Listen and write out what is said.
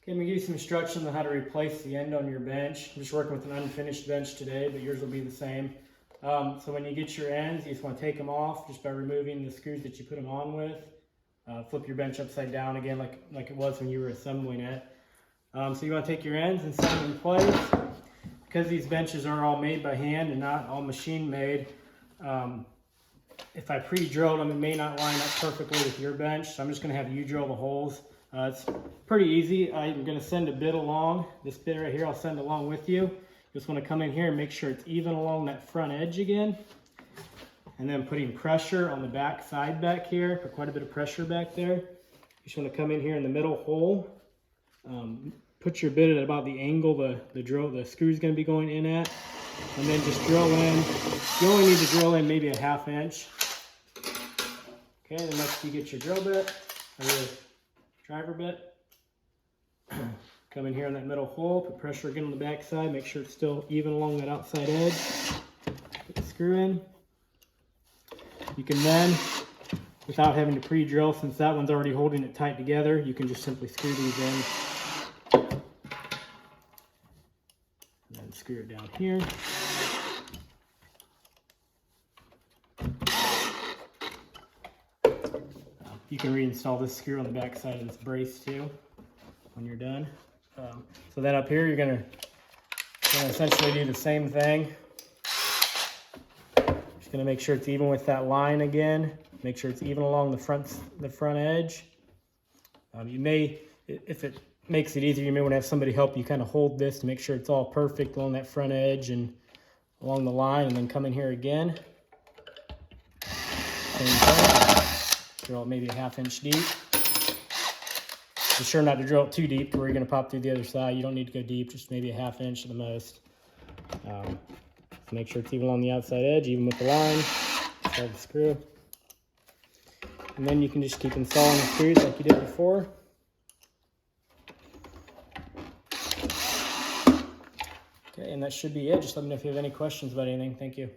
Okay, I'm going to give you some instructions on how to replace the end on your bench. I'm just working with an unfinished bench today, but yours will be the same. So when you get your ends, you just want to take them off just by removing the screws that you put them on with. Flip your bench upside down again like it was when you were assembling it. So you want to take your ends and set them in place. Because these benches are all made by hand and not all machine made, if I pre-drilled them, it may not line up perfectly with your bench, so I'm just going to have you drill the holes. It's pretty easy. I'm going to send a bit along. This bit right here I'll send along with you. Just want to come in here and make sure it's even along that front edge again. And then putting pressure on the back side back here. Put quite a bit of pressure back there. You just want to come in here in the middle hole. Put your bit at about the angle the screw is going to be going in at. And then just drill in. You only need to drill in maybe a 1/2 inch. Okay, then next you get your drill bit, or your driver bit. Come in here in that middle hole, put pressure again on the back side, make sure it's still even along that outside edge. Put the screw in. You can then, without having to pre-drill, since that one's already holding it tight together, you can just simply screw these in. And then screw it down here. You can reinstall this screw on the back side of this brace too when you're done. So then up here, you're gonna essentially do the same thing. Just gonna make sure it's even with that line again. Make sure it's even along the front edge. You may, if it makes it easier, you may want to have somebody help you kind of hold this to make sure it's all perfect along that front edge and along the line, and then come in here again. Same thing. Drill it maybe a 1/2 inch deep. Be sure not to drill it too deep to where you're going to pop through the other side. You don't need to go deep, just maybe a 1/2 inch at the most. So make sure it's even on the outside edge, even with the line. Install the screw. And then you can just keep installing the screws like you did before. Okay, and that should be it. Just let me know if you have any questions about anything. Thank you.